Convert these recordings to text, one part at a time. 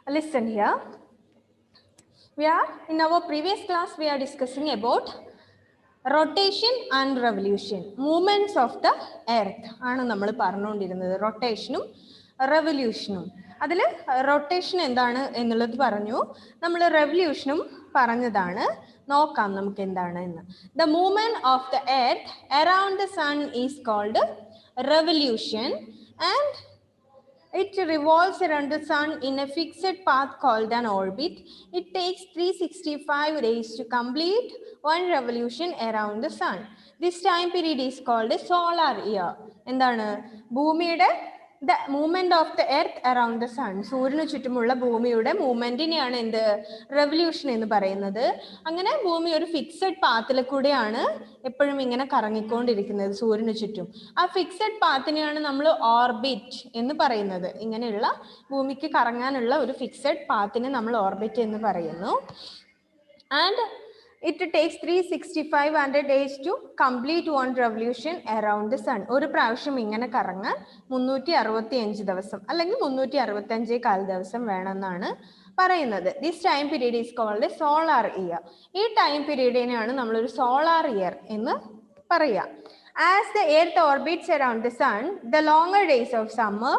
Listen here. We are in our previous class we are discussing about rotation and revolution, movements of the earth ആണ് നമ്മൾ പറഞ്ഞുകൊണ്ടിരുന്നത്. റൊട്ടേഷനും റെവല്യൂഷനും. അതിൽ rotation എന്താണ് എന്നുള്ളത് പറഞ്ഞു, നമ്മൾ റെവല്യൂഷനും പറഞ്ഞതാണ്. നോക്കാം നമുക്ക് എന്താണ് എന്ന്. The movement of the earth around the sun is called revolution and it revolves around the sun in a fixed path called an orbit. It takes 365 days to complete one revolution around the sun. This time period is called a solar year. എന്താണ്? ഭൂമിയുടെ the movement of the earth around the sun, സൂര്യന് ചുറ്റുമുള്ള ഭൂമിയുടെ മൂവ്മെന്റിനെയാണ് എന്ത് revolution എന്ന് പറയുന്നത്. അങ്ങനെ ഭൂമി ഒരു ഫിക്സഡ് പാത്തിൽ കൂടെയാണ് എപ്പോഴും ഇങ്ങനെ കറങ്ങിക്കൊണ്ടിരിക്കുന്നത് സൂര്യന് ചുറ്റും. ആ ഫിക്സഡ് പാത്തിനെയാണ് നമ്മൾ ഓർബിറ്റ് എന്ന് പറയുന്നത്. ഇങ്ങനെയുള്ള ഭൂമിക്ക് കറങ്ങാനുള്ള ഒരു ഫിക്സഡ് പാത്തിനെ നമ്മൾ ഓർബിറ്റ് എന്ന് പറയുന്നു. And it takes 365 days to complete one revolution around the sun. ഒരു പ്രാവശ്യം ഇങ്ങനെ കറങ്ങാൻ 365 ദിവസം അല്ലെങ്കിൽ 365 ദിവസം വേണമെന്നാണ് പറയുന്നത്. This time period is called solar year. ഈ ടൈം പീരീഡിനെയാണ് നമ്മളൊരു സോളാർ ഇയർ എന്ന് പറയുക. As the earth orbits around the sun, the longer days of summer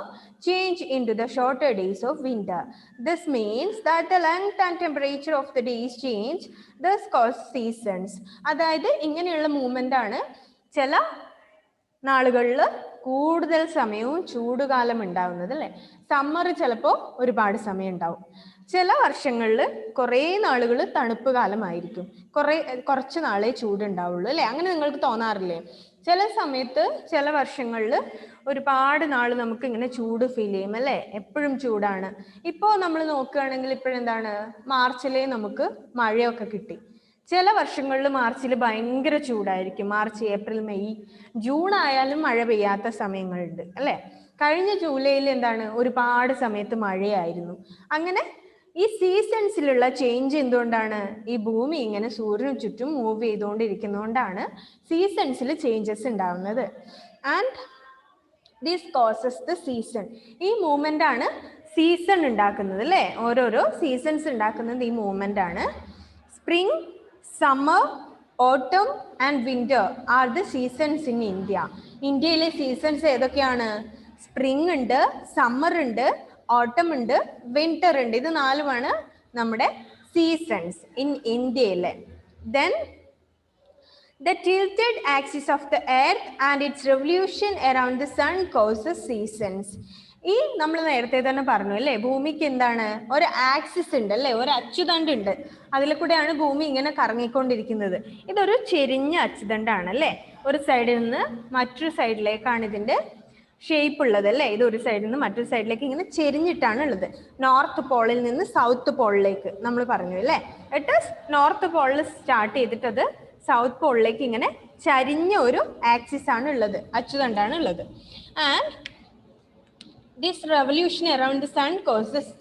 change into the shorter days of winter. This means that the length and temperature of the days change, thus cause seasons. അതായത് ഇങ്ങനെയുള്ള movement ആണ്. ചില നാളുകളിൽ കൂടുതൽ സമയവും ചൂടുകാലം ഉണ്ടാവുന്നത് അല്ലേ. Summer ചിലപ്പോൾ ഒരുപാട് സമയം ഉണ്ടാവും. ചില വർഷങ്ങളിൽ കുറേ നാളുകൾ തണുപ്പ് കാലമായിരിക്കും, കുറച്ച് നാളെ ചൂടുണ്ടാവുള്ളൂ അല്ലേ. അങ്ങനെ നിങ്ങൾക്ക് തോന്നാറില്ലേ? ചില സമയത്ത് ചില വർഷങ്ങളിൽ ഒരുപാട് നാൾ നമുക്ക് ഇങ്ങനെ ചൂട് ഫീൽ ചെയ്യും അല്ലേ, എപ്പോഴും ചൂടാണ്. ഇപ്പോൾ നമ്മൾ നോക്കുകയാണെങ്കിൽ ഇപ്പോഴെന്താണ്, മാർച്ചിലേ നമുക്ക് മഴയൊക്കെ കിട്ടി. ചില വർഷങ്ങളിൽ മാർച്ചിൽ ഭയങ്കര ചൂടായിരിക്കും. മാർച്ച്, ഏപ്രിൽ, മെയ്, ജൂൺ ആയാലും മഴ പെയ്യാത്ത സമയങ്ങളുണ്ട് അല്ലേ. കഴിഞ്ഞ ജൂലൈയിൽ എന്താണ്, ഒരുപാട് സമയത്ത് മഴയായിരുന്നു. അങ്ങനെ ഈ സീസൺസിലുള്ള ചേഞ്ച് എന്തുകൊണ്ടാണ്? ഈ ഭൂമി ഇങ്ങനെ സൂര്യന് ചുറ്റും മൂവ് ചെയ്തുകൊണ്ടിരിക്കുന്നതുകൊണ്ടാണ് സീസൺസിൽ ചേഞ്ചസ് ഉണ്ടാവുന്നത്. And this causes the season. ഈ മൂവ്മെന്റ് ആണ് സീസൺ ഉണ്ടാക്കുന്നത് അല്ലേ. ഓരോരോ സീസൺസ് ഉണ്ടാക്കുന്നത് ഈ മൂവ്മെന്റ് ആണ്. സ്പ്രിംഗ്, സമ്മർ, ഓട്ടം and winter are the seasons in India. ഇന്ത്യയിലെ സീസൺസ് ഏതൊക്കെയാണ്? സ്പ്രിംഗ് ഉണ്ട്, സമ്മർ ഉണ്ട്, ഓട്ടം ഉണ്ട്, വിന്റർ ഉണ്ട്. ഇത് നാലുമാണ് നമ്മുടെ സീസൺസ് ഇൻ ഇന്ത്യയിലെ. Then the tilted axis of the earth and its revolution around the sun causes seasons. ഈ നമ്മൾ നേരത്തെ തന്നെ പറഞ്ഞു അല്ലേ, ഭൂമിക്ക് എന്താണ്, ഒരു ആക്സിസ് ഉണ്ട് അല്ലേ, ഒരു അച്ചുതണ്ട് ഉണ്ട്. അതിൽ കൂടെയാണ് ഭൂമി ഇങ്ങനെ കറങ്ങിക്കൊണ്ടിരിക്കുന്നത്. ഇതൊരു ചെരിഞ്ഞ അച്ചുതണ്ടാണ് അല്ലേ. ഒരു സൈഡിൽ നിന്ന് മറ്റൊരു സൈഡിലേക്കാണ് ഇതിന്റെ ഷേപ്പ് ഉള്ളത് അല്ലേ. ഇത് ഒരു സൈഡിൽ നിന്ന് മറ്റൊരു സൈഡിലേക്ക് ഇങ്ങനെ ചെരിഞ്ഞിട്ടാണ് ഉള്ളത്. നോർത്ത് പോളിൽ നിന്ന് സൗത്ത് പോളിലേക്ക് നമ്മൾ പറഞ്ഞു അല്ലേ. ഇറ്റ് നോർത്ത് പോളിൽ സ്റ്റാർട്ട് ചെയ്തിട്ട് അത് സൗത്ത് പോളിലേക്ക് ഇങ്ങനെ ചരിഞ്ഞ ഒരു ആക്സിസ് ആണ് ഉള്ളത്, അച്ചുതണ്ടാണ് ഉള്ളത്. And this revolution around the sun causes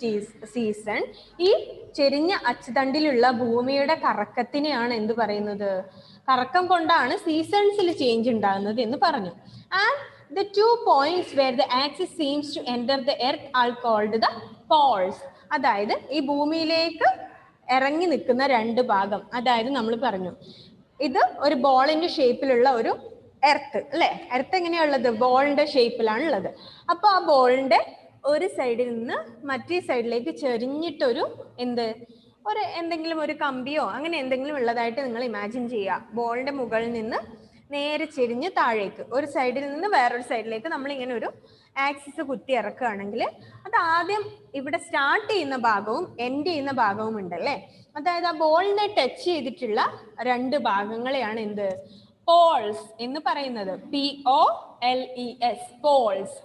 season. ഈ ചെരിഞ്ഞ അച്ചുതണ്ടിലുള്ള ഭൂമിയുടെ കറക്കത്തിനെയാണ് എന്ത് പറയുന്നത്? കറക്കം കൊണ്ടാണ് സീസൺസിൽ ചേഞ്ച് ഉണ്ടാകുന്നത് എന്ന് പറഞ്ഞു. And the 2 points where the axis seems to enter the earth are called the poles. അതായത് ഈ ഭൂമിയിലേക്ക് ഇറങ്ങി നിൽക്കുന്ന രണ്ട് ഭാഗം, അതായത് നമ്മൾ പറഞ്ഞു ഇത് ഒരു ബോളിന്റെ ഷേപ്പിലുള്ള ഒരു എർത്ത് അല്ലെ. എർത്ത് എങ്ങനെയുള്ളത്? ബോളിന്റെ ഷേപ്പിലാണ് ഉള്ളത്. അപ്പൊ ആ ബോളിന്റെ ഒരു സൈഡിൽ നിന്ന് മറ്റേ സൈഡിലേക്ക് ചെരിഞ്ഞിട്ടൊരു എന്തെങ്കിലും ഒരു കമ്പിയോ അങ്ങനെ എന്തെങ്കിലും ഉള്ളതായിട്ട് നിങ്ങൾ ഇമാജിൻ ചെയ്യുക. ബോളിന്റെ മുകളിൽ നിന്ന് നേരെ ചെരിഞ്ഞ് താഴേക്ക് ഒരു സൈഡിൽ നിന്ന് വേറൊരു സൈഡിലേക്ക് നമ്മൾ ഇങ്ങനെ ഒരു ആക്സിസ് കുത്തി ഇറക്കുകയാണെങ്കിൽ അത് ആദ്യം ഇവിടെ സ്റ്റാർട്ട് ചെയ്യുന്ന ഭാഗവും എൻഡ് ചെയ്യുന്ന ഭാഗവും ഉണ്ടല്ലേ. അതായത് ആ ബോളിനെ ടച്ച് ചെയ്തിട്ടുള്ള രണ്ട് ഭാഗങ്ങളെയാണ് എന്ത് പോൾസ് എന്ന് പറയുന്നത്. POLES, poles.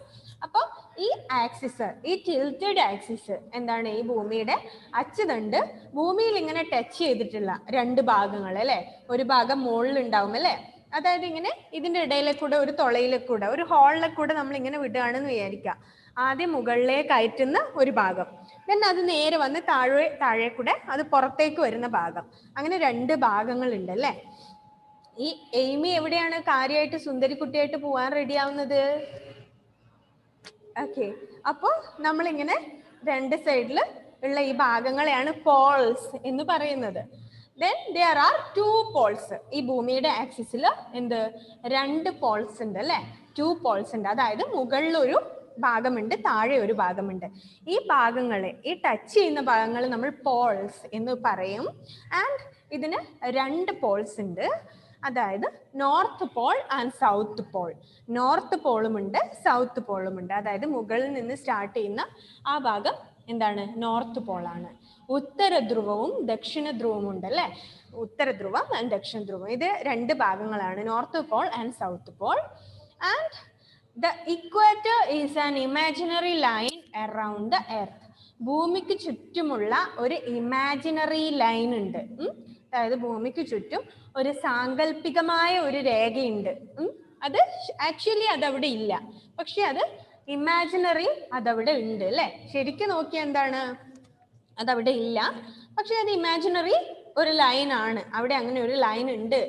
അപ്പൊ ഈ ആക്സിസ്, ഈ ടിൽറ്റഡ് ആക്സിസ് എന്താണ്? ഈ ഭൂമിയുടെ അച്ചുതണ്ട് ഭൂമിയിൽ ഇങ്ങനെ ടച്ച് ചെയ്തിട്ടുള്ള രണ്ട് ഭാഗങ്ങൾ അല്ലെ. ഒരു ഭാഗം മുകളിൽ ഉണ്ടാവും അല്ലെ. അതായത് ഇങ്ങനെ ഇതിന്റെ ഇടയിലെ കൂടെ ഒരു തുളയിലെ കൂടെ ഒരു ഹോളിലെ കൂടെ നമ്മൾ ഇങ്ങനെ വിടുകയാണെന്ന് വിചാരിക്കാം. ആദ്യം മുകളിലേക്ക് കയറ്റുന്ന ഒരു ഭാഗം, പിന്നെ അത് നേരെ വന്ന് താഴെ കൂടെ അത് പുറത്തേക്ക് വരുന്ന ഭാഗം. അങ്ങനെ രണ്ട് ഭാഗങ്ങൾ ഉണ്ട് അല്ലേ. ഈ എയ്മി എവിടെയാണ് കാര്യമായിട്ട് സുന്ദരിക്കുട്ടിയായിട്ട് പോവാൻ റെഡി ആവുന്നത്? ഓക്കെ, അപ്പോൾ നമ്മളിങ്ങനെ രണ്ട് സൈഡിൽ ഉള്ള ഈ ഭാഗങ്ങളെയാണ് പോൾസ് എന്ന് പറയുന്നത്. Then there are two poles. ഈ ഭൂമിയുടെ ആക്സിസിൽ എന്ത് 2 പോൾസ് ഉണ്ട് അല്ലെ, 2 പോൾസ് ഉണ്ട്. അതായത് മുകളിൽ ഒരു ഭാഗമുണ്ട്, താഴെ ഒരു ഭാഗമുണ്ട്. ഈ ഭാഗങ്ങളെ, ഈ ടച്ച് ചെയ്യുന്ന ഭാഗങ്ങൾ നമ്മൾ പോൾസ് എന്ന് പറയും. ആൻഡ് ഇതിന് 2 പോൾസ് ഉണ്ട്, അതായത് north pole and south pole. North പോളും ഉണ്ട്, സൗത്ത് പോളും ഉണ്ട്. അതായത് മുകളിൽ നിന്ന് സ്റ്റാർട്ട് ചെയ്യുന്ന ആ ഭാഗം എന്താണ്, നോർത്ത് പോളാണ്. ഉത്തര ധ്രുവവും ദക്ഷിണ ധ്രുവവും ഉണ്ട് അല്ലെ, ഉത്തര ധ്രുവം ആൻഡ് ദക്ഷിണ ധ്രുവം. ഇത് 2 ഭാഗങ്ങളാണ്, north pole and south Paul. And the equator is an imaginary line around the earth. ഭൂമിക്ക് ചുറ്റുമുള്ള ഒരു ഇമാജിനറി ലൈൻ ഉണ്ട്. അതായത് ഭൂമിക്ക് ചുറ്റും ഒരു സാങ്കല്പികമായ ഒരു രേഖയുണ്ട്. അത് ആക്ച്വലി അതവിടെ ഇല്ല, പക്ഷെ അത് ഇമാജിനറി അതവിടെ ഉണ്ട് അല്ലെ. ശരിക്കും നോക്കിയാൽ എന്താണ്, അതവിടെ ഇല്ല, പക്ഷെ അത് ഇമാജിനറി ഒരു ലൈൻ ആണ്. അവിടെ അങ്ങനെ ഒരു ലൈൻ ഉണ്ട്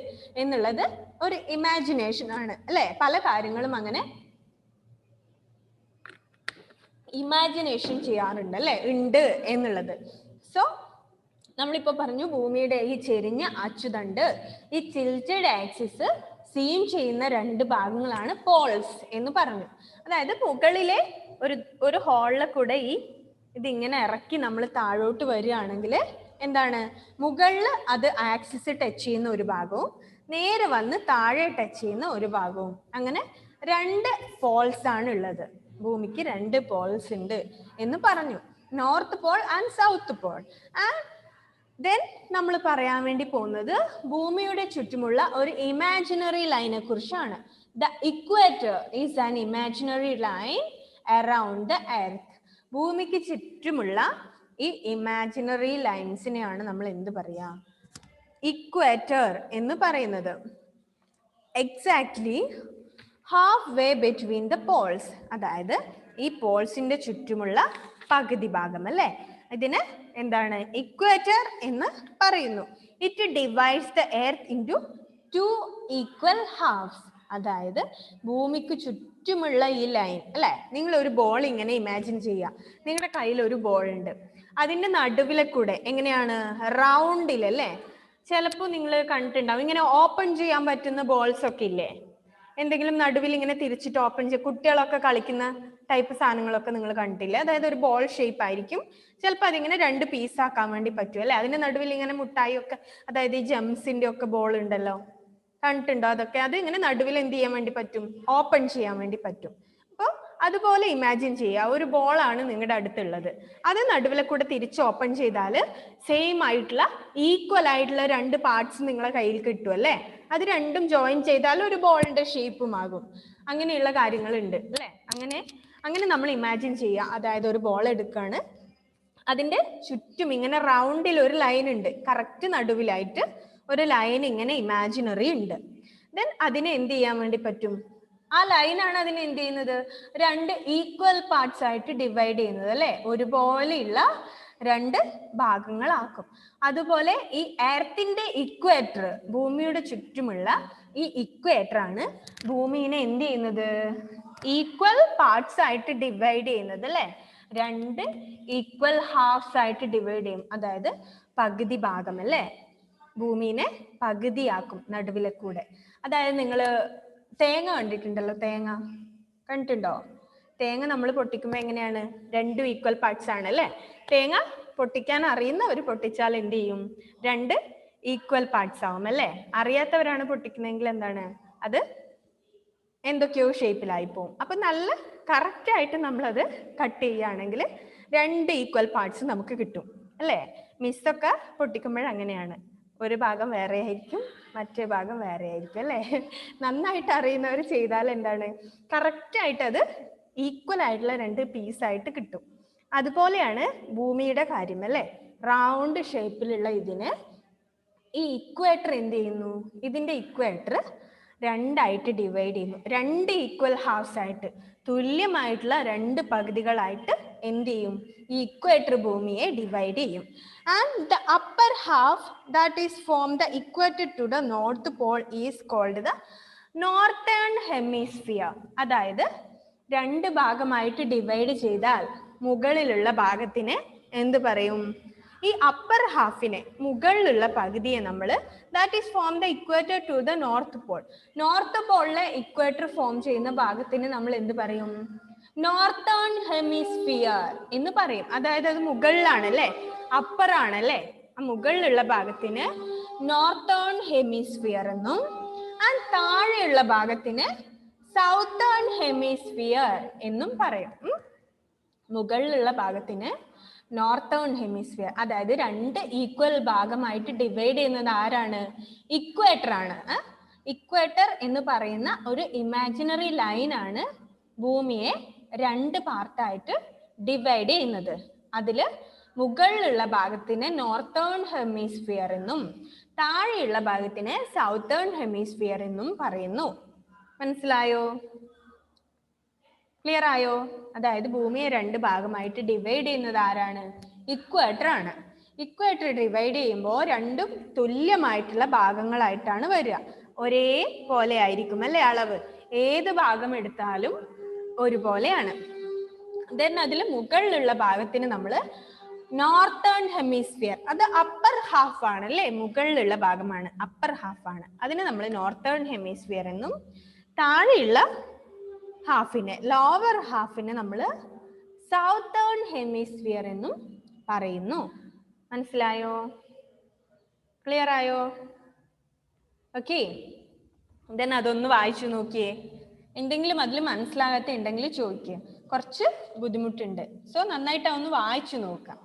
എന്നുള്ളത് ഒരു ഇമാജിനേഷൻ ആണ് അല്ലെ. പല കാര്യങ്ങളും അങ്ങനെ ഇമാജിനേഷൻ ചെയ്യാറുണ്ട് അല്ലെ, ഉണ്ട് എന്നുള്ളത്. സോ നമ്മളിപ്പോ പറഞ്ഞു ഭൂമിയുടെ ഈ ചെരിഞ്ഞ അച്ചുതണ്ട്, ഈ ടിൽറ്റഡ് ആക്സിസ് സീം ചെയ്യുന്ന 2 ഭാഗങ്ങളാണ് പോൾസ് എന്ന് പറഞ്ഞു. അതായത് മുകളിലെ ഒരു ഹോളിലെ കൂടെ ഇതിങ്ങനെ ഇറക്കി നമ്മൾ താഴോട്ട് വരികയാണെങ്കിൽ എന്താണ്, മുകളിൽ അത് ആക്സിസ് ടച്ച് ചെയ്യുന്ന ഒരു ഭാഗവും നേരെ വന്ന് താഴെ ടച്ച് ചെയ്യുന്ന ഒരു ഭാഗവും, അങ്ങനെ 2 പോൾസ് ആണ് ഉള്ളത്. ഭൂമിക്ക് 2 പോൾസ് ഉണ്ട് എന്ന് പറഞ്ഞു, north pole and south Paul. And then നമ്മൾ പറയാൻ വേണ്ടി പോകുന്നത് ഭൂമിയുടെ ചുറ്റുമുള്ള ഒരു ഇമാജിനറി ലൈനെ കുറിച്ചാണ്. The equator is an imaginary line around the earth. ഭൂമിക്ക് ചുറ്റുമുള്ള ഈ ഇമാജിനറി ലൈൻസിനെയാണ് നമ്മൾ എന്ത് പറയാ, ഇക്വേറ്റർ എന്ന് പറയുന്നത്. Exactly half way between the Paul's, അതായത് ഈ പോൾസിന്റെ ചുറ്റുമുള്ള പകുതി ഭാഗം അല്ലെ, ഇതിന് എന്താണ്, ഇക്വേറ്റർ എന്ന് പറയുന്നു. It divides the earth into 2 equal halves. അതായത് ഭൂമിക്ക് ചുറ്റുമുള്ള ഈ ലൈൻ അല്ലെ, നിങ്ങൾ ഒരു ബോൾ ഇങ്ങനെ ഇമാജിൻ ചെയ്യുക. നിങ്ങളുടെ കയ്യിൽ ഒരു ബോൾ ഉണ്ട്, അതിന്റെ നടുവിലെ കൂടെ എങ്ങനെയാണ്, റൗണ്ടിൽ അല്ലെ. ചിലപ്പോൾ നിങ്ങൾ കണ്ടിട്ടുണ്ടാവും ഇങ്ങനെ ഓപ്പൺ ചെയ്യാൻ പറ്റുന്ന ബോൾസ് ഒക്കെ ഇല്ലേ, എന്തെങ്കിലും നടുവിൽ ഇങ്ങനെ തിരിച്ചിട്ട് ഓപ്പൺ ചെയ്ത് കുട്ടികളൊക്കെ കളിക്കുന്ന ടൈപ്പ് സാധനങ്ങളൊക്കെ നിങ്ങൾ കണ്ടിട്ടില്ലേ. അതായത് ഒരു ബോൾ ഷേപ്പ് ആയിരിക്കും, ചിലപ്പോൾ അതിങ്ങനെ 2 പീസാക്കാൻ വേണ്ടി പറ്റും അല്ലെ. അതിന്റെ നടുവിൽ ഇങ്ങനെ മുട്ടായി ഒക്കെ, അതായത് ഈ ജംസിന്റെ ഒക്കെ ബോൾ ഉണ്ടല്ലോ, കണ്ടിട്ടുണ്ടോ അതൊക്കെ? അത് ഇങ്ങനെ നടുവിൽ എന്ത് ചെയ്യാൻ വേണ്ടി പറ്റും, ഓപ്പൺ ചെയ്യാൻ വേണ്ടി പറ്റും. അപ്പോൾ അതുപോലെ ഇമാജിൻ ചെയ്യുക, ഒരു ബോളാണ് നിങ്ങളുടെ അടുത്തുള്ളത്, അത് നടുവിലെ കൂടെ തിരിച്ച് ഓപ്പൺ ചെയ്താൽ സെയിം ആയിട്ടുള്ള ഈക്വൽ ആയിട്ടുള്ള 2 പാർട്സ് നിങ്ങളെ കയ്യിൽ കിട്ടും അല്ലെ. അത് രണ്ടും ജോയിൻ ചെയ്താൽ ഒരു ബോളിന്റെ ഷേപ്പും ആകും. അങ്ങനെയുള്ള കാര്യങ്ങളുണ്ട് അല്ലെ. അങ്ങനെ നമ്മൾ ഇമാജിൻ ചെയ്യുക. അതായത് ഒരു ബോൾ എടുക്കുകയാണ്, അതിന്റെ ചുറ്റും ഇങ്ങനെ റൗണ്ടിൽ ഒരു ലൈൻ ഉണ്ട്, കറക്റ്റ് നടുവിലായിട്ട് ഒരു ലൈൻ ഇങ്ങനെ ഇമാജിനറി ഉണ്ട്. ദെൻ അതിനെ എന്ത് ചെയ്യാൻ വേണ്ടി പറ്റും, ആ ലൈനാണ് അതിനെ എന്ത് ചെയ്യുന്നത്, 2 ഈക്വൽ പാർട്സ് ആയിട്ട് ഡിവൈഡ് ചെയ്യുന്നത് അല്ലെ, ഒരുപോലെയുള്ള 2 ഭാഗങ്ങളാക്കും. അതുപോലെ ഈ എർത്തിന്റെ ഇക്വേറ്റർ, ഭൂമിയുടെ ചുറ്റുമുള്ള ഈ ഇക്വേറ്റർ ആണ് ഭൂമിനെ എന്ത് ചെയ്യുന്നത്, ഈക്വൽ പാർട്സ് ആയിട്ട് ഡിവൈഡ് ചെയ്യുന്നത് അല്ലെ. 2 ഈക്വൽ ഹാഫ്സ് ആയിട്ട് ഡിവൈഡ് ചെയ്യും, അതായത് പകുതി ഭാഗം അല്ലെ. ഭൂമിനെ പകുതിയാക്കും നടുവിലെ കൂടെ. അതായത് നിങ്ങൾ തേങ്ങ കണ്ടിട്ടുണ്ടല്ലോ, തേങ്ങ കണ്ടിട്ടുണ്ടോ? തേങ്ങ നമ്മൾ പൊട്ടിക്കുമ്പോൾ എങ്ങനെയാണ്, 2 ഈക്വൽ പാർട്സ് ആണ് അല്ലെ. തേങ്ങ പൊട്ടിക്കാൻ അറിയുന്നവർ പൊട്ടിച്ചാൽ എന്ത് ചെയ്യും, 2 ഈക്വൽ പാർട്സ് ആവും അല്ലെ. അറിയാത്തവരാണ് പൊട്ടിക്കുന്നതെങ്കിൽ എന്താണ്, അത് എന്തൊക്കെയോ ഷേപ്പിലായി പോവും. അപ്പൊ നല്ല കറക്റ്റ് ആയിട്ട് നമ്മളത് കട്ട് ചെയ്യുകയാണെങ്കിൽ 2 ഈക്വൽ പാർട്സ് നമുക്ക് കിട്ടും അല്ലേ. മിസ്സൊക്കെ പൊട്ടിക്കുമ്പോൾ അങ്ങനെയാണ്, ഒരു ഭാഗം വേറെ ആയിരിക്കും, മറ്റേ ഭാഗം വേറെ ആയിരിക്കും അല്ലേ. നന്നായിട്ട് അറിയുന്നവർ ചെയ്താൽ എന്താണ്, കറക്റ്റ് ആയിട്ട് അത് ഈക്വൽ ആയിട്ടുള്ള 2 പീസായിട്ട് കിട്ടും. അതുപോലെയാണ് ഭൂമിയുടെ കാര്യം അല്ലേ. റൗണ്ട് ഷേപ്പിലുള്ള ഇതിന് ഈ ഇക്വേറ്റർ എന്ത് ചെയ്യുന്നു, ഇതിന്റെ ഇക്വേറ്റർ 2 ആയിട്ട് ഡിവൈഡ് ചെയ്യുന്നു. 2 ഈക്വൽ ഹാഫ്സ് ആയിട്ട്, തുല്യമായിട്ടുള്ള 2 പകുതികളായിട്ട് എന്ത് ചെയ്യും, ഈ ഇക്വേറ്റർ ഭൂമിയെ ഡിവൈഡ് ചെയ്യും. And the upper half that is from the equator to the north pole is called the northern hemisphere. അതായത് 2 ഭാഗമായിട്ട് ഡിവൈഡ് ചെയ്താൽ മുകളിലുള്ള ഭാഗത്തിനെ എന്ത് പറയും? ഈ അപ്പർ ഹാഫിനെ, മുകളിലുള്ള പകുതിയെ നമ്മൾ that is from the equator to the north pole. North പോളിലെ ഇക്വേറ്റർ ഫോം ചെയ്യുന്ന ഭാഗത്തിന് നമ്മൾ എന്ത് പറയും? നോർത്തേൺ ഹെമിസ്ഫിയർ എന്ന് പറയും. അതായത് അത് മുകളിലാണ് അല്ലേ, അപ്പർ ആണല്ലേ, ആ മുകളിലുള്ള ഭാഗത്തിന് നോർത്തേൺ ഹെമിസ്ഫിയർ എന്നും ആൻഡ് താഴെയുള്ള ഭാഗത്തിന് സൗത്തേൺ ഹെമിസ്ഫിയർ എന്നും പറയും. മുകളിലുള്ള ഭാഗത്തിന് നോർത്തേൺ ഹെമിസ്ഫിയർ, അതായത് രണ്ട് ഈക്വൽ ഭാഗമായിട്ട് ഡിവൈഡ് ചെയ്യുന്നത് ആരാണ്? ഇക്വേറ്റർ ആണ്. ഇക്വേറ്റർ എന്ന് പറയുന്ന ഒരു ഇമാജിനറി ലൈൻ ആണ് ഭൂമിയെ രണ്ട് പാർട്ടായിട്ട് ഡിവൈഡ് ചെയ്യുന്നത്. അതില് മുകളിലുള്ള ഭാഗത്തിന് നോർത്തേൺ ഹെമിസ്ഫിയർ എന്നും താഴെയുള്ള ഭാഗത്തിന് സൗത്തേൺ ഹെമിസ്ഫിയർ എന്നും പറയുന്നു. മനസ്സിലായോ? ക്ലിയർ ആയോ? അതായത് ഭൂമിയെ രണ്ട് ഭാഗമായിട്ട് ഡിവൈഡ് ചെയ്യുന്നത് ആരാണ്? ഇക്വേറ്റർ ആണ്. ഇക്വേറ്റർ ഡിവൈഡ് ചെയ്യുമ്പോൾ രണ്ടും തുല്യമായിട്ടുള്ള ഭാഗങ്ങളായിട്ടാണ് വരിക. ഒരേ പോലെ ആയിരിക്കും അല്ലെ അളവ്, ഏത് ഭാഗം എടുത്താലും ഒരുപോലെയാണ്. ദെൻ അതിൽ മുകളിലുള്ള ഭാഗത്തിന് നമ്മൾ നോർത്തേൺ ഹെമിസ്ഫിയർ, അത് അപ്പർ ഹാഫ് ആണ് അല്ലേ, മുകളിലുള്ള ഭാഗമാണ്, അപ്പർ ഹാഫ് ആണ്, അതിന് നമ്മൾ നോർത്തേൺ ഹെമിസ്ഫിയർ എന്നും താഴെയുള്ള ഹാഫിനെ, ലോവർ ഹാഫിനെ നമ്മൾ സൗത്തേൺ ഹെമിസ്ഫിയർ എന്നും പറയുന്നു. മനസ്സിലായോ? ക്ലിയർ ആയോ? ഓക്കെ, ദെൻ അതൊന്ന് വായിച്ചു നോക്കിയേ. എന്തെങ്കിലും അതിൽ മനസ്സിലാകാത്ത ഉണ്ടെങ്കിൽ ചോദിക്കുക. കുറച്ച് ബുദ്ധിമുട്ടുണ്ട്, സോ നന്നായിട്ട് അതൊന്ന് വായിച്ചു നോക്കാം.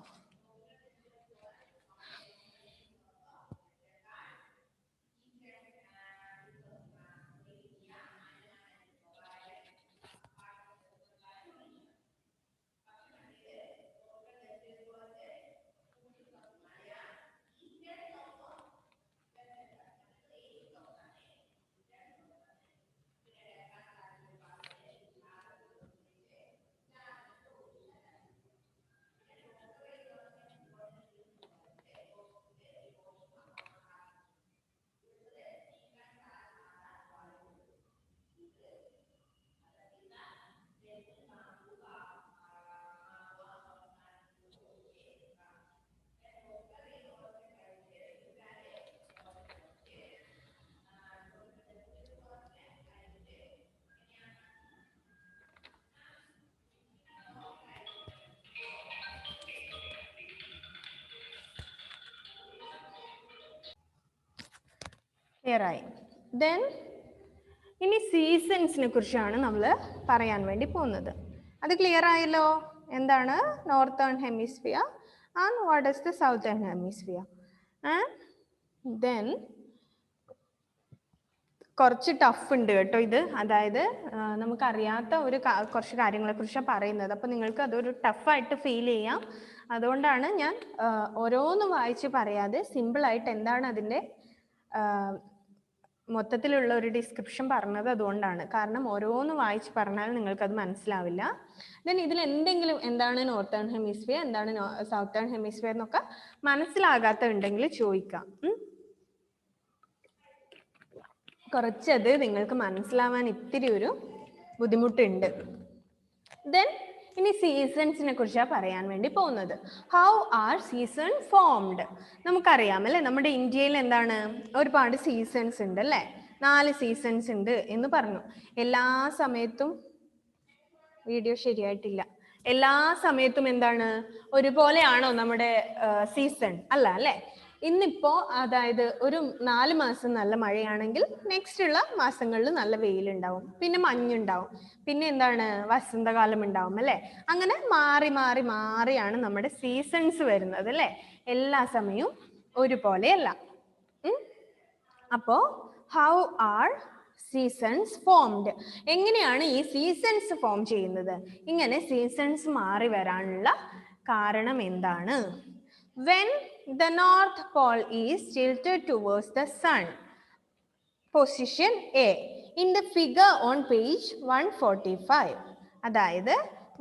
ക്ലിയർ ആയി? ദെൻ ഇനി സീസൺസിനെ കുറിച്ചാണ് നമ്മൾ പറയാൻ വേണ്ടി പോകുന്നത്. അത് ക്ലിയർ ആയല്ലോ? എന്താണ് northern hemisphere and what is the southern hemisphere. Then കുറച്ച് ടഫ് ഉണ്ട് കേട്ടോ ഇത്, അതായത് നമുക്കറിയാത്ത ഒരു കുറച്ച് കാര്യങ്ങളെ കുറിച്ചാണ് പറയുന്നത്. അപ്പം നിങ്ങൾക്ക് അതൊരു ടഫായിട്ട് ഫീൽ ചെയ്യാം. അതുകൊണ്ടാണ് ഞാൻ ഓരോന്നും വായിച്ച് പറയാതെ സിമ്പിളായിട്ട് എന്താണ് അതിൻ്റെ മൊത്തത്തിലുള്ള ഒരു ഡിസ്ക്രിപ്ഷൻ പറഞ്ഞത്. അതുകൊണ്ടാണ്, കാരണം ഓരോന്ന് വായിച്ച് പറഞ്ഞാൽ നിങ്ങൾക്കത് മനസ്സിലാവില്ല. ദെൻ ഇതിൽ എന്തെങ്കിലും എന്താണ് നോർത്തേൺ ഹെമിസ്ഫിയർ, എന്താണ് സൗത്തേൺ ഹെമിസ്ഫിയർ എന്നൊക്കെ മനസ്സിലാകാത്ത ഉണ്ടെങ്കിൽ ചോദിക്കാം. കുറച്ചത് നിങ്ങൾക്ക് മനസ്സിലാവാൻ ഇത്തിരി ഒരു ബുദ്ധിമുട്ടുണ്ട്. ദെൻ ഇനി സീസൺസിനെ കുറിച്ചാണ് പറയാൻ വേണ്ടി പോകുന്നത്. How are season formed? നമുക്കറിയാമല്ലേ, നമ്മുടെ ഇന്ത്യയിൽ എന്താണ് ഒരുപാട് സീസൺസ് ഉണ്ട് അല്ലേ, 4 സീസൺസ് ഉണ്ട് എന്ന് പറഞ്ഞു. എല്ലാ സമയത്തും വീഡിയോ ശരിയായിട്ടില്ല. എല്ലാ സമയത്തും എന്താണ് ഒരുപോലെയാണോ നമ്മുടെ സീസൺ? അല്ല അല്ലേ. ഇന്നിപ്പോ അതായത് ഒരു 4 മാസം നല്ല മഴയാണെങ്കിൽ നെക്സ്റ്റ് ഉള്ള മാസങ്ങളിൽ നല്ല വെയിലുണ്ടാവും, പിന്നെ മഞ്ഞുണ്ടാവും, പിന്നെ എന്താണ് വസന്തകാലം ഉണ്ടാവും അല്ലെ. അങ്ങനെ മാറി മാറി മാറിയാണ് നമ്മുടെ സീസൺസ് വരുന്നത് അല്ലെ. എല്ലാ സമയവും ഒരുപോലെയല്ല. അപ്പോ ഹൗ ആർ സീസൺസ് ഫോംഡ്? എങ്ങനെയാണ് ഈ സീസൺസ് ഫോം ചെയ്യുന്നത്? ഇങ്ങനെ സീസൺസ് മാറി വരാനുള്ള കാരണം എന്താണ്? When the North Pole is tilted towards the sun, position A, in the figure on page 145. അതായത്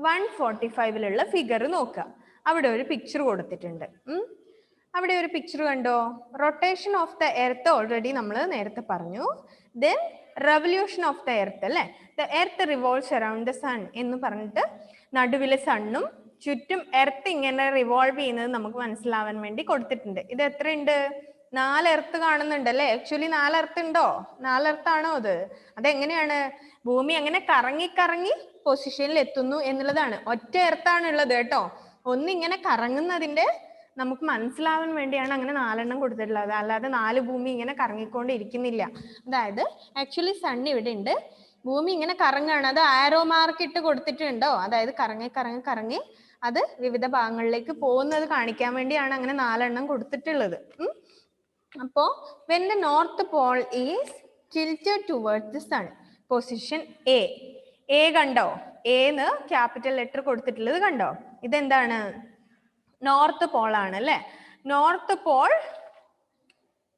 145 ഫിഗർ നോക്കുക. അവിടെ ഒരു പിക്ചർ കൊടുത്തിട്ടുണ്ട്. അവിടെ ഒരു പിക്ചർ കണ്ടോ? Rotation of the earth already നമ്മൾ നേരത്തെ പറഞ്ഞു. Then revolution of the earth അല്ലേ, the earth revolves around the sun എന്ന് പറഞ്ഞിട്ട് നടുവിലെ സണ്ണും ചുറ്റും എർത്ത് ഇങ്ങനെ റിവോൾവ് ചെയ്യുന്നത് നമുക്ക് മനസ്സിലാവാൻ വേണ്ടി കൊടുത്തിട്ടുണ്ട്. ഇത് എത്രയുണ്ട്? 4 എർത്ത് കാണുന്നുണ്ട് അല്ലേ? ആക്ച്വലി 4 എർത്ത് ഉണ്ടോ? 4 എർത്താണോ അത്? അതെങ്ങനെയാണ്? ഭൂമി അങ്ങനെ കറങ്ങി കറങ്ങി പൊസിഷനിൽ എത്തുന്നു എന്നുള്ളതാണ്. ഒറ്റ എർത്താണ് ഉള്ളത് കേട്ടോ. ഒന്നിങ്ങനെ കറങ്ങുന്നതിന്റെ നമുക്ക് മനസ്സിലാവാൻ വേണ്ടിയാണ് അങ്ങനെ 4 എണ്ണം കൊടുത്തിട്ടുള്ളത്. അല്ലാതെ 4 ഭൂമി ഇങ്ങനെ കറങ്ങിക്കൊണ്ടിരിക്കുന്നില്ല. അതായത് ആക്ച്വലി സൺ ഇവിടെ ഉണ്ട്, ഭൂമി ഇങ്ങനെ കറങ്ങാണ്. അത് ആരോ മാർക്ക് ഇട്ട് കൊടുത്തിട്ടുണ്ടോ? അതായത് കറങ്ങി കറങ്ങി കറങ്ങി അത് വിവിധ ഭാഗങ്ങളിലേക്ക് പോകുന്നത് കാണിക്കാൻ വേണ്ടിയാണ് അങ്ങനെ 4 എണ്ണം കൊടുത്തിട്ടുള്ളത്. അപ്പോ when the north pole is tilted towards the sun, position A കണ്ടോ? എന്ന് ക്യാപിറ്റൽ ലെറ്റർ കൊടുത്തിട്ടുള്ളത് കണ്ടോ? ഇതെന്താണ്? നോർത്ത് പോൾ ആണ് അല്ലെ? നോർത്ത് പോൾ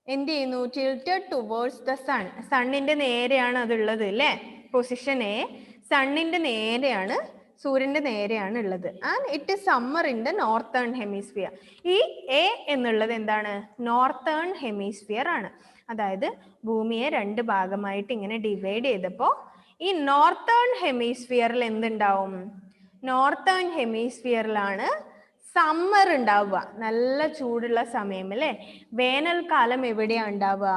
എന്ത് ചെയ്യുന്നു? tilted towards the sun. സണ്ണിന്റെ നേരെയാണ് അതുള്ളത് അല്ലേ? പൊസിഷൻ എ സണ്ണിന്റെ നേരെയാണ്, സൂര്യന്റെ നേരെയാണ് ഉള്ളത്. And it is summer in the northern hemisphere. ഈ എ എന്നുള്ളത് എന്താണ്? നോർത്തേൺ ഹെമിസ്ഫിയർ ആണ്. അതായത് ഭൂമിയെ 2 ഭാഗമായിട്ട് ഇങ്ങനെ ഡിവൈഡ് ചെയ്തപ്പോൾ ഈ നോർത്തേൺ ഹെമിസ്ഫിയറിൽ എന്തുണ്ടാവും? നോർത്തേൺ ഹെമിസ്ഫിയറിലാണ് സമ്മർ ഉണ്ടാവുക, നല്ല ചൂടുള്ള സമയം അല്ലേ? വേനൽക്കാലം എവിടെയാണ് ഉണ്ടാവുക?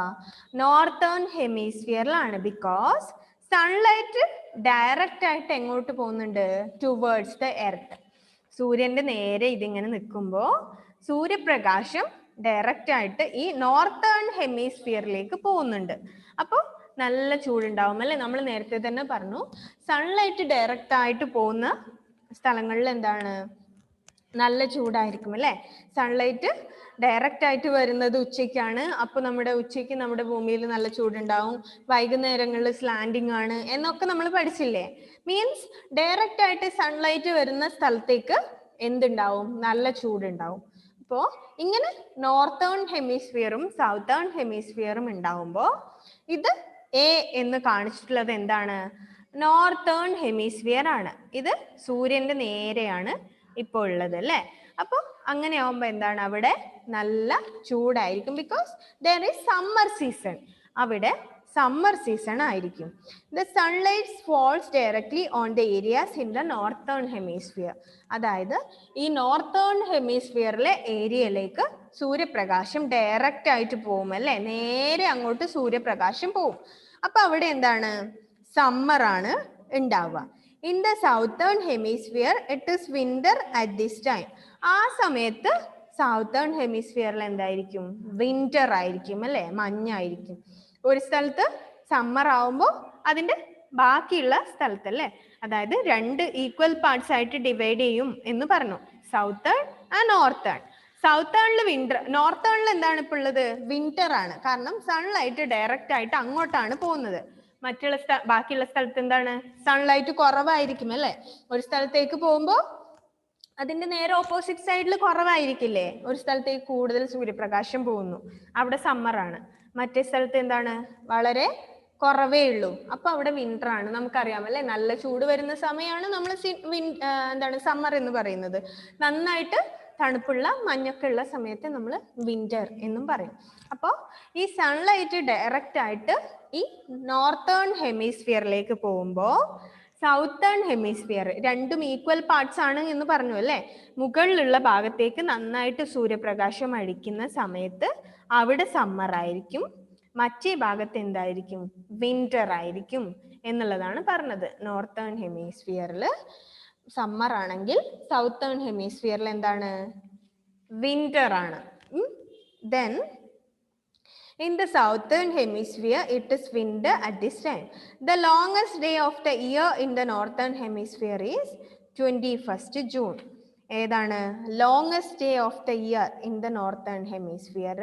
നോർത്തേൺ ഹെമിസ്ഫിയറിലാണ്. ബിക്കോസ് സൺലൈറ്റ് ഡയറക്റ്റ് ആയിട്ട് എങ്ങോട്ട് പോകുന്നുണ്ട്? Towards the earth. സൂര്യന്റെ നേരെ ഇതിങ്ങനെ നിൽക്കുമ്പോൾ സൂര്യപ്രകാശം ഡയറക്റ്റ് ആയിട്ട് ഈ നോർത്തേൺ ഹെമിസ്ഫിയറിലേക്ക് പോകുന്നുണ്ട്. അപ്പോൾ നല്ല ചൂടുണ്ടാവും അല്ലെ? നമ്മൾ നേരത്തെ തന്നെ പറഞ്ഞു, സൺലൈറ്റ് ഡയറക്റ്റ് ആയിട്ട് പോകുന്ന സ്ഥലങ്ങളിൽ എന്താണ്? നല്ല ചൂടായിരിക്കും അല്ലെ? സൺലൈറ്റ് ഡയറക്റ്റ് ആയിട്ട് വരുന്നത് ഉച്ചയ്ക്കാണ്. അപ്പൊ നമ്മുടെ ഉച്ചയ്ക്ക് നമ്മുടെ ഭൂമിയിൽ നല്ല ചൂടുണ്ടാവും. വൈകുന്നേരങ്ങളിൽ സ്ലാൻഡിങ് ആണ് എന്നൊക്കെ നമ്മൾ പഠിച്ചില്ലേ? മീൻസ് ഡയറക്റ്റ് ആയിട്ട് സൺലൈറ്റ് വരുന്ന സ്ഥലത്തേക്ക് എന്തുണ്ടാവും? നല്ല ചൂടുണ്ടാവും. അപ്പോൾ ഇങ്ങനെ നോർത്തേൺ ഹെമിസ്ഫിയറും സൗത്തേൺ ഹെമിസ്ഫിയറും ഉണ്ടാവുമ്പോൾ ഇത് എ എന്ന് കാണിച്ചിട്ടുള്ളത് എന്താണ്? നോർത്തേൺ ഹെമിസ്ഫിയർ ആണ്. ഇത് സൂര്യന്റെ നേരെയാണ് ഇപ്പോൾ ഉള്ളത് അല്ലേ? അപ്പൊ അങ്ങനെ ആവുമ്പോ എന്താണ്? അവിടെ നല്ല ചൂടായിരിക്കും. Because there is summer season. അവിടെ സമ്മർ സീസൺ ആയിരിക്കും. The sunlight falls directly on the areas in the northern hemisphere. അതായത് ഈ നോർത്തേൺ ഹെമിസ്ഫിയറിലെ ഏരിയയിലേക്ക് സൂര്യപ്രകാശം ഡയറക്റ്റ് ആയിട്ട് പോകും അല്ലെ? നേരെ അങ്ങോട്ട് സൂര്യപ്രകാശം പോകും. അപ്പൊ അവിടെ എന്താണ്? സമ്മർ ആണ് ഉണ്ടാവുക. In the southern hemisphere it is winter at this time. ആ സമയത്ത് സൗത്തേൺ ഹെമിസ്ഫിയറിൽ എന്തായിരിക്കും? വിന്റർ ആയിരിക്കും അല്ലെ? മഞ്ഞായിരിക്കും. ഒരു സ്ഥലത്ത് സമ്മർ ആവുമ്പോൾ അതിന്റെ ബാക്കിയുള്ള സ്ഥലത്ത് അല്ലേ? അതായത് 2 ഈക്വൽ പാർട്സ് ആയിട്ട് ഡിവൈഡ് ചെയ്യും എന്ന് പറഞ്ഞു, സൗത്തേൺ ആൻഡ് നോർത്തേൺ. സൗത്തേണിൽ വിന്റർ, നോർത്തേണിൽ എന്താണ് ഇപ്പോൾ ഉള്ളത്? വിന്റർ ആണ്. കാരണം സൺലൈറ്റ് ഡയറക്റ്റ് ആയിട്ട് അങ്ങോട്ടാണ് പോകുന്നത്. മറ്റുള്ള ബാക്കിയുള്ള സ്ഥലത്ത് എന്താണ്? സൺലൈറ്റ് കുറവായിരിക്കും അല്ലെ? ഒരു സ്ഥലത്തേക്ക് പോകുമ്പോൾ അതിന്റെ നേരെ ഓപ്പോസിറ്റ് സൈഡിൽ കുറവായിരിക്കില്ലേ? ഒരു സ്ഥലത്തേക്ക് കൂടുതൽ സൂര്യപ്രകാശം പോകുന്നു, അവിടെ സമ്മർ ആണ്. മറ്റേ സ്ഥലത്ത് എന്താണ്? വളരെ കുറവേ ഉള്ളൂ. അപ്പൊ അവിടെ വിന്റർ ആണ്. നമുക്കറിയാം അല്ലെ? നല്ല ചൂട് വരുന്ന സമയമാണ് നമ്മൾ എന്താണ് സമ്മർ എന്ന് പറയുന്നത്. നന്നായിട്ട് തണുപ്പുള്ള മഞ്ഞൊക്കെ ഉള്ള സമയത്ത് നമ്മൾ വിന്റർ എന്നും പറയും. അപ്പോൾ ഈ സൺലൈറ്റ് ഡയറക്റ്റ് ആയിട്ട് ഈ നോർത്തേൺ ഹെമിസ്ഫിയറിലേക്ക് പോകുമ്പോൾ സൗത്തേൺ ഹെമിസ്ഫിയർ, രണ്ടും ഈക്വൽ പാർട്സ് ആണ് എന്ന് പറഞ്ഞു അല്ലേ? മുകളിലുള്ള ഭാഗത്തേക്ക് നന്നായിട്ട് സൂര്യപ്രകാശം അടിക്കുന്ന സമയത്ത് അവിടെ സമ്മർ ആയിരിക്കും, മറ്റേ ഭാഗത്ത് എന്തായിരിക്കും? വിന്റർ ആയിരിക്കും എന്നുള്ളതാണ് പറഞ്ഞത്. നോർത്തേൺ ഹെമിസ്ഫിയറിൽ സമ്മർ ആണെങ്കിൽ സൗത്തേൺ ഹെമിസ്ഫിയറിൽ എന്താണ്? വിന്റർ ആണ്. Then in the southern hemisphere it is winter at this time. The longest day of the year in the northern hemisphere is 21st June. ഏതാണ്? Longest day of the year in the northern hemisphere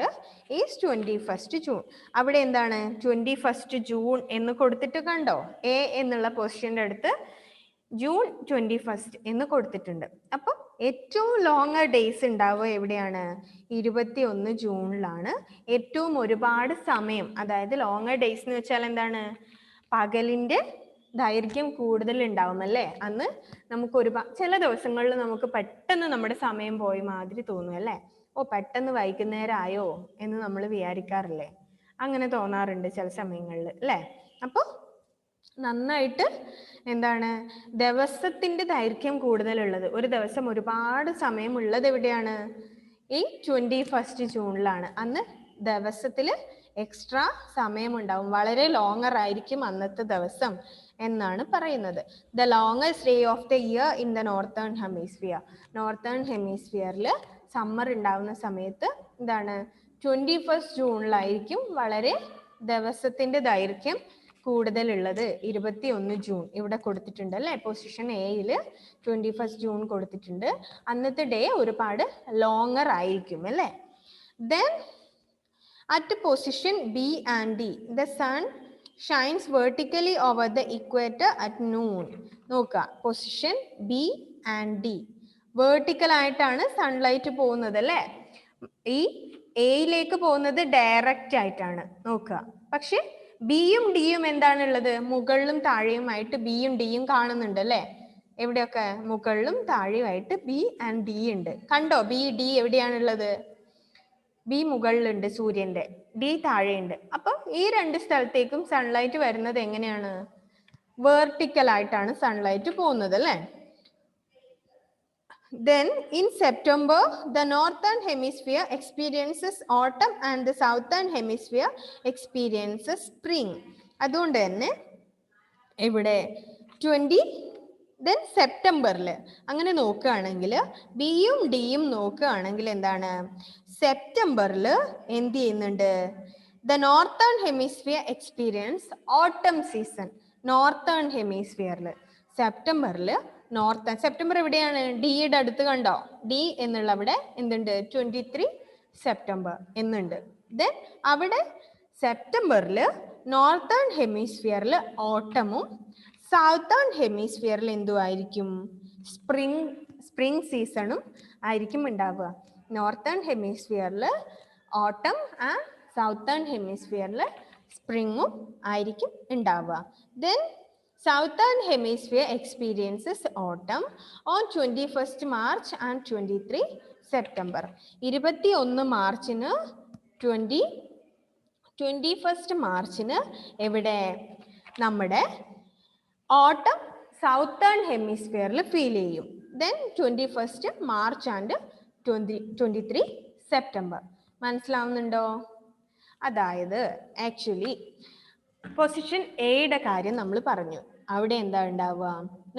is 21st June. അവിടെ എന്താണ്? 21st June എന്ന് കൊടുത്തിട്ട് കണ്ടോ? A എന്നുള്ള പൊസിഷന്റെ അടുത്ത് June 21st എന്ന് കൊടുത്തിട്ടുണ്ട്. അപ്പൊ ഏറ്റവും ലോങ്ങർ ഡേയ്സ് ഉണ്ടാവുക എവിടെയാണ്? 21 ജൂണിലാണ്. ഏറ്റവും ഒരുപാട് സമയം, അതായത് ലോങ്ങർ ഡേയ്സ് എന്ന് വെച്ചാൽ എന്താണ്? പകലിന്റെ ദൈർഘ്യം കൂടുതൽ ഉണ്ടാവും അല്ലേ? അന്ന് നമുക്ക് ചില ദിവസങ്ങളിൽ നമുക്ക് പെട്ടെന്ന് നമ്മുടെ സമയം പോയി മാതിരി തോന്നും അല്ലേ? ഓ, പെട്ടെന്ന് വൈകുന്നേരം ആയോ എന്ന് നമ്മൾ വിചാരിക്കാറില്ലേ? അങ്ങനെ തോന്നാറുണ്ട് ചില സമയങ്ങളിൽ അല്ലേ? അപ്പൊ നന്നായിട്ട് എന്താണ് ദിവസത്തിന്റെ ദൈർഘ്യം കൂടുതലുള്ളത്, ഒരു ദിവസം ഒരുപാട് സമയമുള്ളത് എവിടെയാണ്? ഈ 21 ജൂണിലാണ്. അന്ന് ദിവസത്തിൽ എക്സ്ട്രാ സമയമുണ്ടാവും, വളരെ ലോങ്ങർ ആയിരിക്കും അന്നത്തെ ദിവസം എന്നാണ് പറയുന്നത്. The longest day of the year in the northern hemisphere. Northern ഹെമിസ്ഫിയറിൽ സമ്മർ ഉണ്ടാവുന്ന സമയത്ത് എന്താണ് 21 ജൂണിലായിരിക്കും വളരെ ദിവസത്തിന്റെ ദൈർഘ്യം കൂടുതലുള്ളത്. 21 ജൂൺ ഇവിടെ കൊടുത്തിട്ടുണ്ട് അല്ലേ, പൊസിഷൻ എയില് 21 ജൂൺ കൊടുത്തിട്ടുണ്ട്. അന്നത്തെ ഡേ ഒരുപാട് ലോങ്ങർ ആയിരിക്കും അല്ലേ. Then at position B and D the sun shines vertically over the equator at noon. നോക്കുക, position B and D vertical ആയിട്ടാണ് സൺലൈറ്റ് പോകുന്നത് അല്ലേ. ഈ എയിലേക്ക് പോകുന്നത് ഡയറക്റ്റ് ആയിട്ടാണ് നോക്കുക. പക്ഷെ ബിയും ഡിയും എന്താണുള്ളത്? മുകളിലും താഴെയുമായിട്ട് ബിയും ഡിയും കാണുന്നുണ്ട് അല്ലേ. എവിടെയൊക്കെ? മുകളിലും താഴെയുമായിട്ട് ബി ആൻഡ് ഡി ഉണ്ട്. കണ്ടോ? B D എവിടെയാണുള്ളത്? ബി മുകളിലുണ്ട് സൂര്യന്റെ, ഡി താഴെയുണ്ട്. അപ്പൊ ഈ രണ്ട് സ്ഥലത്തേക്കും സൺലൈറ്റ് വരുന്നത് എങ്ങനെയാണ്? വേർട്ടിക്കൽ ആയിട്ടാണ് സൺലൈറ്റ് പോകുന്നത് അല്ലേ. Then in September, the northern hemisphere experiences autumn and the southern hemisphere experiences spring. അതുകൊണ്ട് തന്നെ ഇവിടെ 20 then സെപ്റ്റംബറിൽ അങ്ങനെ നോക്കുകയാണെങ്കിൽ ബിയും ഡിയും നോക്കുകയാണെങ്കിൽ എന്താണ്? സെപ്റ്റംബറിൽ എന്ത് ചെയ്യുന്നുണ്ട്? The northern hemisphere experience autumn season. Northern ഹെമിസ്ഫിയറിൽ സെപ്റ്റംബറിൽ സെപ്റ്റംബർ എവിടെയാണ്? ഡിയുടെ അടുത്ത് കണ്ടോ? ഡി എന്നുള്ള അവിടെ എന്തുണ്ട്? 23 സെപ്റ്റംബർ എന്നുണ്ട്. ദെൻ അവിടെ സെപ്റ്റംബറിൽ നോർത്തേൺ ഹെമിസ്ഫിയറിൽ ഓട്ടമും സൗത്തേൺ ഹെമിസ്ഫിയറിൽ എന്തുമായിരിക്കും? സ്പ്രിംഗ് സീസണും ആയിരിക്കും ഉണ്ടാവുക. നോർത്തേൺ ഹെമിസ്ഫിയറിൽ ഓട്ടം ആൻഡ് സൗത്തേൺ ഹെമിസ്ഫിയറിൽ സ്പ്രിങ്ങും ആയിരിക്കും ഉണ്ടാവുക. Then Southern Hemisphere experiences autumn on 21st March and 23 September. 21 മാർച്ചിന് 21 മാർച്ചിന് എവിടെ? നമ്മുടെ ഓട്ടം സൗത്തേൺ ഹെമിസ്ഫിയറിൽ ഫീൽ ചെയ്യും. Then 21 March and 23 September. മനസ്സിലാവുന്നുണ്ടോ? അതായത് ആക്ച്വലി പൊസിഷൻ എയുടെ കാര്യം നമ്മൾ പറഞ്ഞു. അവിടെ എന്താ ഉണ്ടാവുക?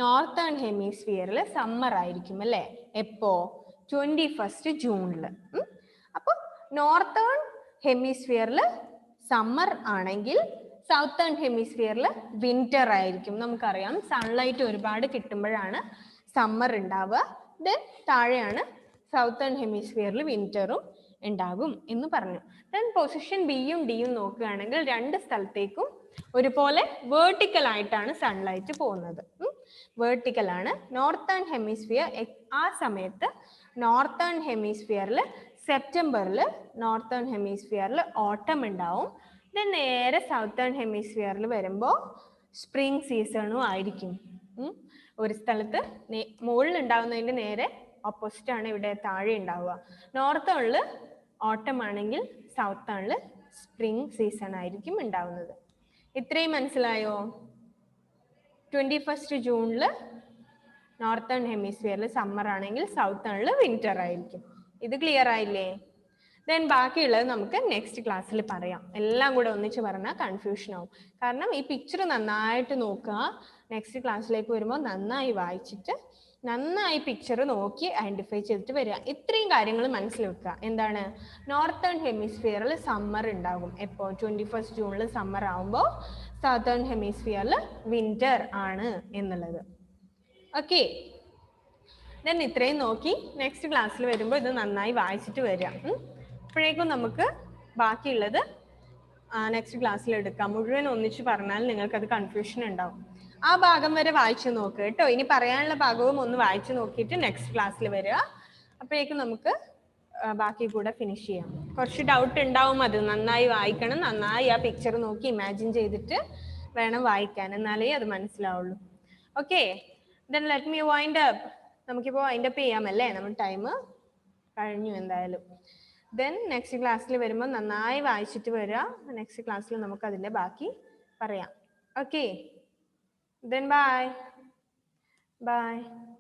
നോർത്തേൺ ഹെമിസ്ഫിയറിൽ സമ്മർ ആയിരിക്കും അല്ലേ. എപ്പോ? 21 ജൂണിൽ. അപ്പോൾ നോർത്തേൺ ഹെമിസ്ഫിയറിൽ സമ്മർ ആണെങ്കിൽ സൗത്തേൺ ഹെമിസ്ഫിയറിൽ വിന്റർ ആയിരിക്കും. നമുക്കറിയാം സൺലൈറ്റ് ഒരുപാട് കിട്ടുമ്പോഴാണ് സമ്മർ ഉണ്ടാവുക. ദെൻ താഴെയാണ് സൗത്തേൺ ഹെമിസ്ഫിയറിൽ വിന്ററും ഉണ്ടാകും എന്ന് പറഞ്ഞു. ദെൻ പൊസിഷൻ ബിയും ഡിയും നോക്കുകയാണെങ്കിൽ രണ്ട് സ്ഥലത്തേക്കും ഒരുപോലെ വേർട്ടിക്കൽ ആയിട്ടാണ് സൺലൈറ്റ് പോകുന്നത്. വേർട്ടിക്കൽ ആണ്. നോർത്തേൺ ഹെമിസ്ഫിയർ ആ സമയത്ത് നോർത്തേൺ ഹെമിസ്ഫിയറിൽ സെപ്റ്റംബറിൽ നോർത്തേൺ ഹെമിസ്ഫിയറിൽ ഓട്ടം ഉണ്ടാവും. ദെൻ നേരെ സൗത്തേൺ ഹെമിസ്ഫിയറിൽ വരുമ്പോൾ സ്പ്രിംഗ് സീസണും ആയിരിക്കും. ഒരു സ്ഥലത്ത് മുകളിൽ ഉണ്ടാവുന്നതിൻ്റെ നേരെ ഓപ്പോസിറ്റ് ആണ് ഇവിടെ താഴെ ഉണ്ടാവുക. നോർത്തേണിൽ ഓട്ടം ആണെങ്കിൽ സൗത്തേണിൽ സ്പ്രിംഗ് സീസൺ ആയിരിക്കും ഉണ്ടാവുന്നത്. ഇത്രയും മനസ്സിലായോ? 21 ജൂണിൽ നോർത്തേൺ ഹെമിസ്ഫിയറിൽ സമ്മർ ആണെങ്കിൽ സൗത്തേണിൽ വിന്റർ ആയിരിക്കും. ഇത് ക്ലിയർ ആയില്ലേ? ദെൻ ബാക്കിയുള്ളത് നമുക്ക് നെക്സ്റ്റ് ക്ലാസ്സിൽ പറയാം. എല്ലാം കൂടെ ഒന്നിച്ച് പറഞ്ഞാൽ കൺഫ്യൂഷൻ ആവും. കാരണം ഈ പിക്ചർ നന്നായിട്ട് നോക്കുക. നെക്സ്റ്റ് ക്ലാസ്സിലേക്ക് വരുമ്പോൾ നന്നായി വായിച്ചിട്ട് നന്നായി പിക്ചർ നോക്കി ഐഡന്റിഫൈ ചെയ്തിട്ട് വരിക. ഇത്രയും കാര്യങ്ങൾ മനസ്സിൽ വെക്കുക. എന്താണ്? നോർത്തേൺ ഹെമിസ്ഫിയറിൽ സമ്മർ ഉണ്ടാകും. എപ്പോൾ? 21 ജൂണിൽ സമ്മർ ആവുമ്പോൾ സൗത്തേൺ ഹെമിസ്ഫിയറിൽ വിന്റർ ആണ് എന്നുള്ളത്. ഓക്കെ, ദെൻ ഇത്രയും നോക്കി നെക്സ്റ്റ് ക്ലാസ്സിൽ വരുമ്പോൾ ഇത് നന്നായി വായിച്ചിട്ട് വരിക. അപ്പോഴേക്കും നമുക്ക് ബാക്കിയുള്ളത് നെക്സ്റ്റ് ക്ലാസ്സിൽ എടുക്കാം. മുഴുവൻ ഒന്നിച്ച് പറഞ്ഞാൽ നിങ്ങൾക്കത് കൺഫ്യൂഷൻ ഉണ്ടാവും. ആ ഭാഗം വരെ വായിച്ചു നോക്കുക കേട്ടോ. ഇനി പറയാനുള്ള ഭാഗവും ഒന്ന് വായിച്ചു നോക്കിയിട്ട് നെക്സ്റ്റ് ക്ലാസ്സിൽ വരിക. അപ്പോഴേക്കും നമുക്ക് ബാക്കി കൂടെ ഫിനിഷ് ചെയ്യാം. കുറച്ച് ഡൗട്ട് ഉണ്ടാവും, അത് നന്നായി വായിക്കണം. നന്നായി ആ പിക്ചർ നോക്കി ഇമാജിൻ ചെയ്തിട്ട് വേണം വായിക്കാൻ, എന്നാലേ അത് മനസ്സിലാവുള്ളൂ. Okay, then let me wind up. നമുക്കിപ്പോൾ വൈൻഡ് അപ്പ് ചെയ്യാമല്ലേ? നമ്മൾ ടൈം കഴിഞ്ഞു എന്തായാലും. ദെൻ നെക്സ്റ്റ് ക്ലാസ്സിൽ വരുമ്പോൾ നന്നായി വായിച്ചിട്ട് വരിക. നെക്സ്റ്റ് ക്ലാസ്സിൽ നമുക്ക് അതിൻ്റെ ബാക്കി പറയാം. ഓക്കെ. Then bye. Bye.